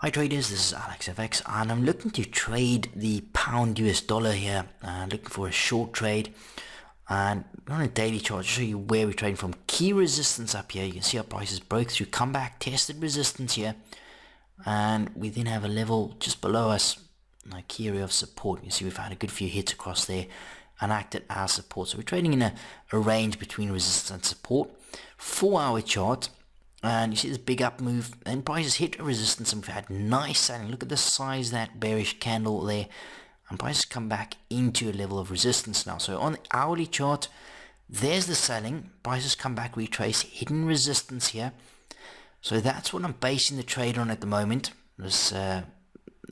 Hi traders, this is Aleks FX and I'm looking to trade the pound US dollar here. Looking for a short trade, and on a daily chart to show you where we're trading from. Key resistance up here, you can see our prices broke through, come back, tested resistance here, and we then have a level just below us, a key area of support. You can see we've had a good few hits across there and acted as support. So we're trading in a range between resistance and support. 4-hour chart. And you see this big up move, and prices hit a resistance, and we've had nice selling. Look at the size of that bearish candle there, and prices come back into a level of resistance now. So on the hourly chart, there's the selling, prices come back, retrace, hidden resistance here. So that's what I'm basing the trade on at the moment, this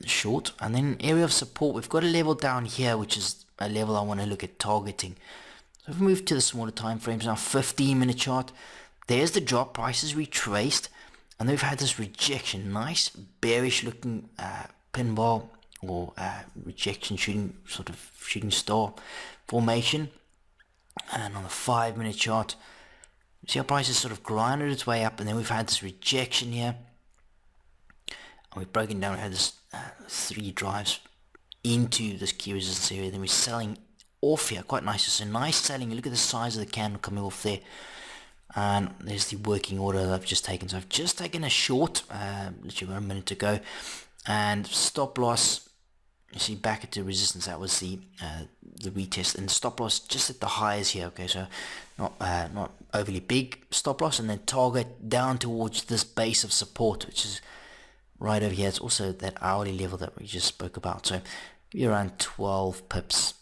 short. And then area of support, we've got a level down here, which is a level I want to look at targeting. So if we move to the smaller time frames now, 15-minute chart, there's the drop, prices retraced, and we've had this rejection, nice bearish looking pinball or rejection shooting star formation. And on the 5-minute chart, you see how prices sort of grinded its way up, and then we've had this rejection here, and we've broken down. We had this 3 drives into this key resistance area, then we're selling off here, quite nice. So nice selling. You look at the size of the candle coming off there. And there's the working order that I've just taken. So I've just taken a short, literally about a minute ago, and stop loss. You see back at the resistance, that was the retest, and stop loss just at the highs here. Okay, so not overly big stop loss, and then target down towards this base of support, which is right over here. It's also that hourly level that we just spoke about. So you're around 12 pips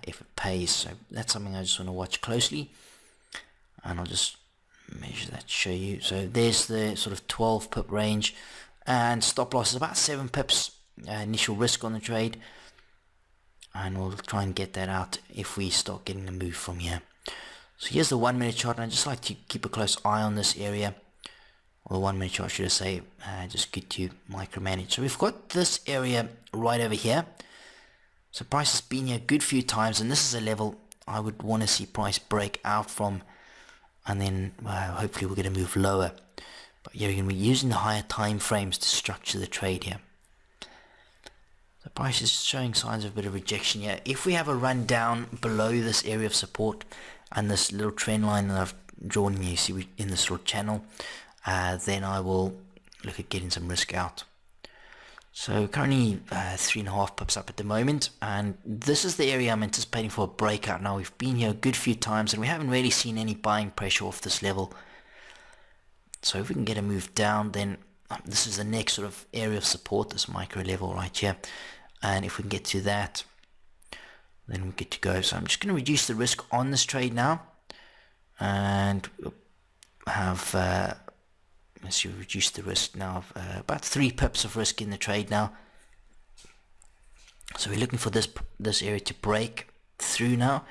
if it pays. So that's something I just want to watch closely, and I'll just measure that to show you. So there's the sort of 12 pip range, and stop loss is about 7 pips initial risk on the trade, and we'll try and get that out if we start getting the move from here. So here's the 1-minute chart, and I just like to keep a close eye on this area, or the 1-minute chart should I say, just good to micromanage. So we've got this area right over here. So price has been here a good few times, and this is a level I would want to see price break out from, and then hopefully we're going to move lower. But you're going to be using the higher time frames to structure the trade here. The price is showing signs of a bit of rejection here. If we have a run down below this area of support and this little trend line that I've drawn here, you see in this little channel, then I will look at getting some risk out. So currently 3.5 pips up at the moment, and this is the area I'm anticipating for a breakout. Now we've been here a good few times and we haven't really seen any buying pressure off this level. So if we can get a move down, then this is the next sort of area of support, this micro level right here. And if we can get to that, then we're good to go. So I'm just going to reduce the risk on this trade now, and have let's see, reduce the risk now of about 3 pips of risk in the trade now. So we're looking for this area to break through now,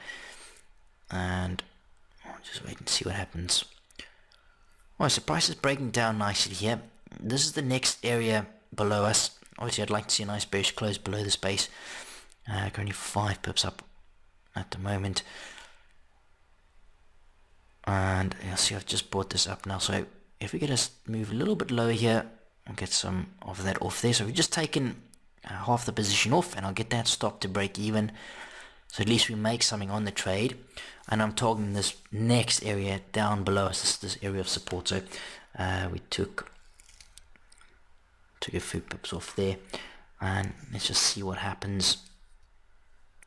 and I'll just wait and see what happens. Alright, so price is breaking down nicely here. This is the next area below us. Obviously I'd like to see a nice bearish close below this base. Currently 5 pips up at the moment, and you'll see I've just brought this up now. So if we get us move a little bit lower here, I'll get some of that off there. So we've just taken half the position off, and I'll get that stop to break even. So at least we make something on the trade. And I'm targeting this next area down below us, this area of support. So we took a few pips off there, and let's just see what happens.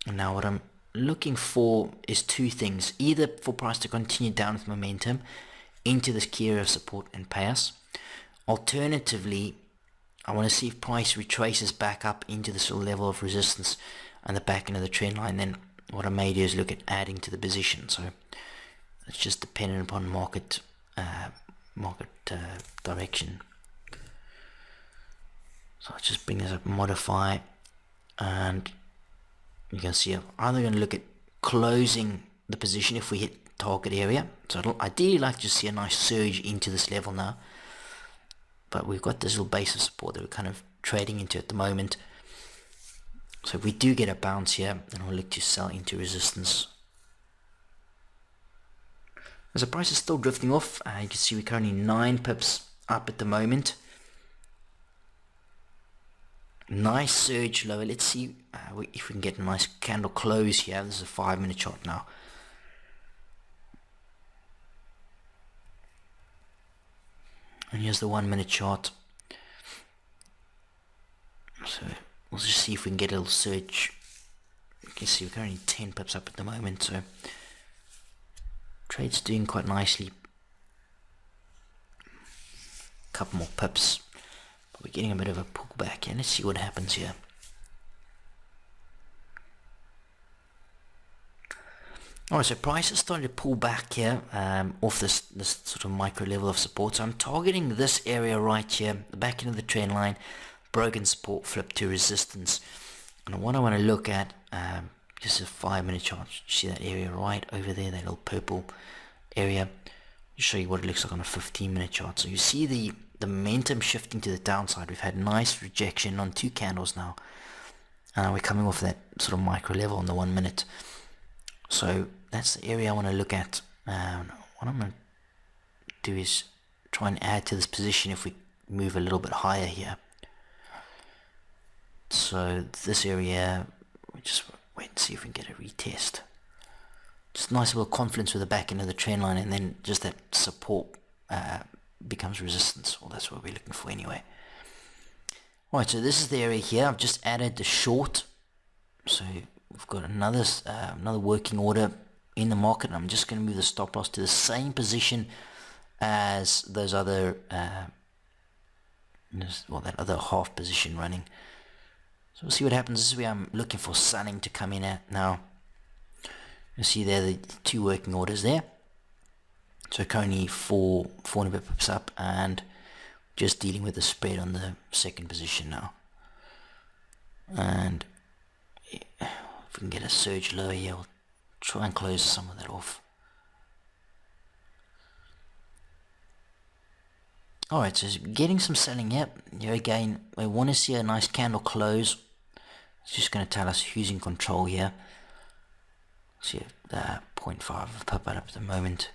And now what I'm looking for is 2 things: either for price to continue down with momentum into this key area of support and pay us. Alternatively, I want to see if price retraces back up into this sort of level of resistance and the back end of the trend line. Then what I may do is look at adding to the position. So it's just dependent upon market direction. So I'll just bring this up, modify, and you can see I'm either going to look at closing the position if we hit target area. So I'd ideally like to see a nice surge into this level now, but we've got this little base of support that we're kind of trading into at the moment. So if we do get a bounce here, then I'll look to sell into resistance. As the price is still drifting off, you can see we're currently 9 pips up at the moment. Nice surge lower. Let's see if we can get a nice candle close here. This is a 5-minute chart now. And here's the 1-minute chart. So we'll just see if we can get a little surge. You can see we're currently 10 pips up at the moment, so trade's doing quite nicely. A couple more pips, but we're getting a bit of a pullback, and let's see what happens here. Alright, so price is starting to pull back here off this sort of micro level of support. So I'm targeting this area right here, the back end of the trend line, broken support, flip to resistance. And what I want to look at, just a 5-minute chart. You see that area right over there, that little purple area. I'll show you what it looks like on a 15-minute chart. So you see the momentum shifting to the downside. We've had nice rejection on 2 candles now. We're coming off that sort of micro level on the 1 minute. So that's the area I want to look at. What I'm going to do is try and add to this position if we move a little bit higher here. So this area, we just wait and see if we can get a retest. Just nice little confluence with the back end of the trend line, and then just that support becomes resistance. Well, that's what we're looking for anyway. Right, so this is the area here. I've just added the short. So we've got another working order in the market, and I'm just going to move the stop loss to the same position as those other, that other half position running. So we'll see what happens. This is where I'm looking for selling to come in at now. You see there the 2 working orders there. So currently 400 pips up, and just dealing with the spread on the second position now. And if we can get a surge lower here, we'll try and close some of that off. Alright, so getting some selling here. Here again, we want to see a nice candle close. It's just going to tell us who's in control here. See the 0.5 of pip up at the moment.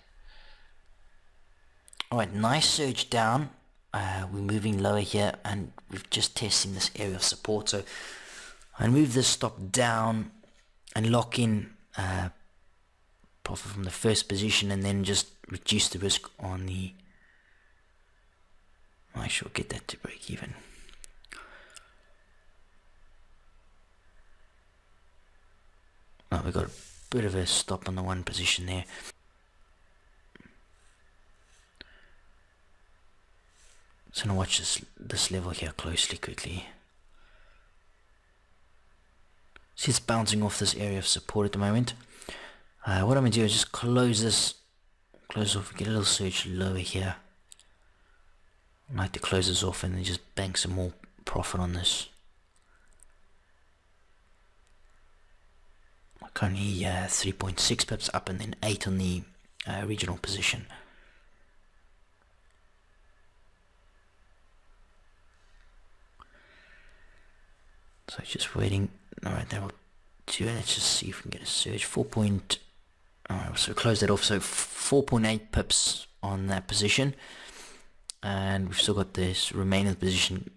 Alright, nice surge down. We're moving lower here, and we're just testing this area of support. So I move this stop down and lock in profit from the first position, and then just reduce the risk on the. I should get that to break even. Oh, we got a bit of a stop on the one position there. So now watch this level here closely, quickly. See, it's bouncing off this area of support at the moment. What I'm going to do is just close off, get a little surge lower here. I like to close this off and then just bank some more profit on this. Currently 3.6 pips up, and then 8 on the regional position. So just waiting. Alright, that will do it. Let's just see if we can get a surge. Alright, so close that off. So 4.8 pips on that position. And we've still got this remaining position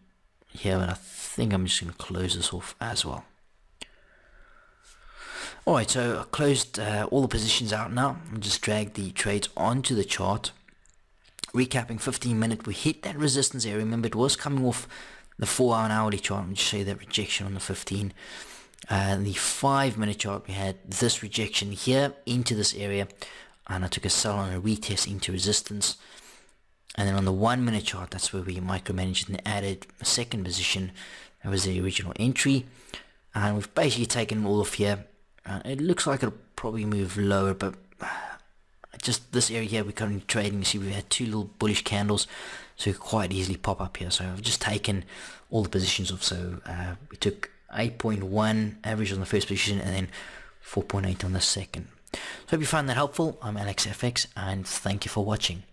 here, but I think I'm just going to close this off as well. Alright, so I closed all the positions out now. I'll just drag the trades onto the chart. Recapping 15 minute, we hit that resistance area. Remember, it was coming off the 4-hour and hourly chart. I'll just show you that rejection on the 15. The 5-minute chart, we had this rejection here into this area, and I took a sell on a retest into resistance. And then on the 1-minute chart, that's where we micromanaged and added a second position. That was the original entry, and we've basically taken all off here. It looks like it'll probably move lower, but just this area here we're currently trading. You see, we've had 2 little bullish candles, so it could quite easily pop up here. So I've just taken all the positions off. So we took 8.1 average on the first position, and then 4.8 on the second. So hope you found that helpful. I'm Aleks FX, and thank you for watching.